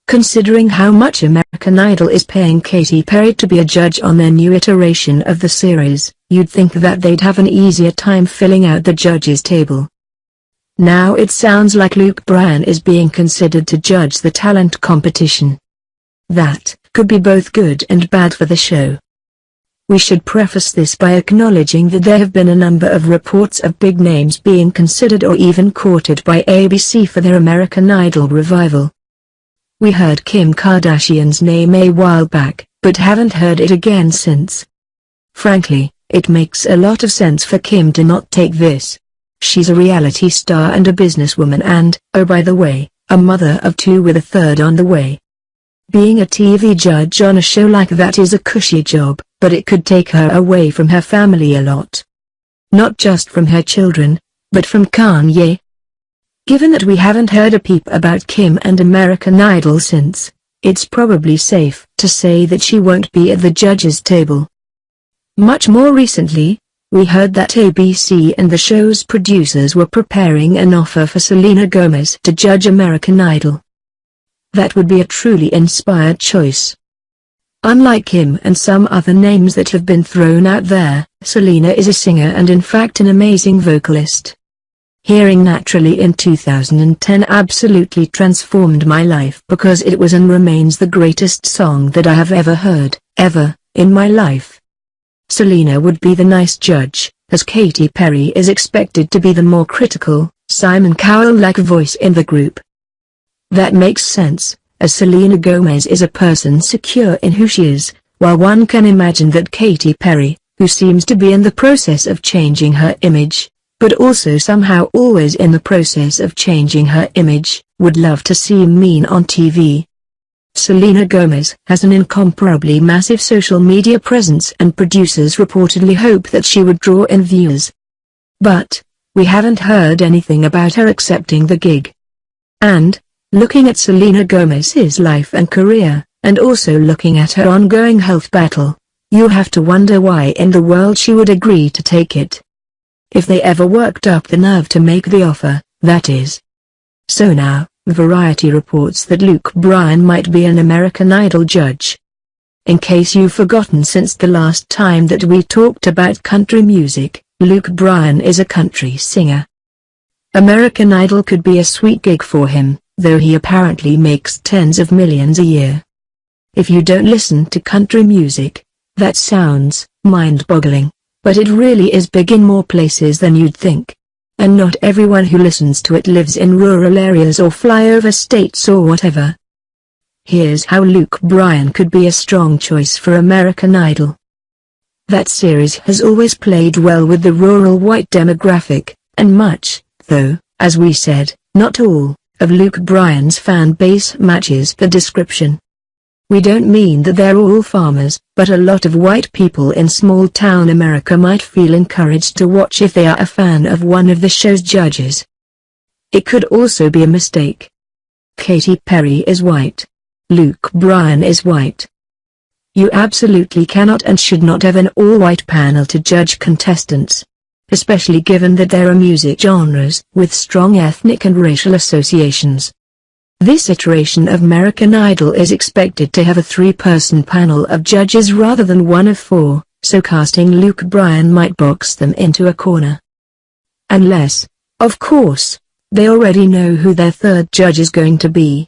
Considering how much American Idol is paying Katy Perry to be a judge on their new iteration of the series, you'd think that they'd have an easier time filling out the judges' table. Now it sounds like Luke Bryan is being considered to judge the talent competition. That could be both good and bad for the show. We should preface this by acknowledging that there have been a number of reports of big names being considered or even courted by ABC for their American Idol revival. We heard Kim Kardashian's name a while back, but haven't heard it again since. Frankly, it makes a lot of sense for Kim to not take this. She's a reality star and a businesswoman and, oh by the way, a mother of two with a third on the way. Being a TV judge on a show like that is a cushy job, but it could take her away from her family a lot. Not just from her children, but from Kanye. Given that we haven't heard a peep about Kim and American Idol since, it's probably safe to say that she won't be at the judges' table. Much more recently, we heard that ABC and the show's producers were preparing an offer for Selena Gomez to judge American Idol. That would be a truly inspired choice. Unlike Kim and some other names that have been thrown out there, Selena is a singer and in fact an amazing vocalist. Hearing Naturally in 2010 absolutely transformed my life because it was and remains the greatest song that I have ever heard, in my life. Selena would be the nice judge, as Katy Perry is expected to be the more critical, Simon Cowell-like voice in the group. That makes sense, as Selena Gomez is a person secure in who she is, while one can imagine that Katy Perry, who seems to be in the process of changing her image, but also somehow always in the process of changing her image, would love to seem mean on TV. Selena Gomez has an incomparably massive social media presence and producers reportedly hope that she would draw in viewers. But, we haven't heard anything about her accepting the gig. And, looking at Selena Gomez's life and career, and also looking at her ongoing health battle, you have to wonder why in the world she would agree to take it. If they ever worked up the nerve to make the offer, that is. So now, Variety reports that Luke Bryan might be an American Idol judge. In case you've forgotten, since the last time that we talked about country music, Luke Bryan is a country singer. American Idol could be a sweet gig for him, though he apparently makes tens of millions a year. If you don't listen to country music, that sounds mind-boggling, but it really is big in more places than you'd think. And not everyone who listens to it lives in rural areas or flyover states or whatever. Here's how Luke Bryan could be a strong choice for American Idol. That series has always played well with the rural white demographic, and much, though, as we said, not all, of Luke Bryan's fan base matches the description. We don't mean that they're all farmers, but a lot of white people in small-town America might feel encouraged to watch if they are a fan of one of the show's judges. It could also be a mistake. Katy Perry is white. Luke Bryan is white. You absolutely cannot and should not have an all-white panel to judge contestants, especially given that there are music genres with strong ethnic and racial associations. This iteration of American Idol is expected to have a 3-person panel of judges rather than one of 4, so casting Luke Bryan might box them into a corner. Unless, of course, they already know who their third judge is going to be.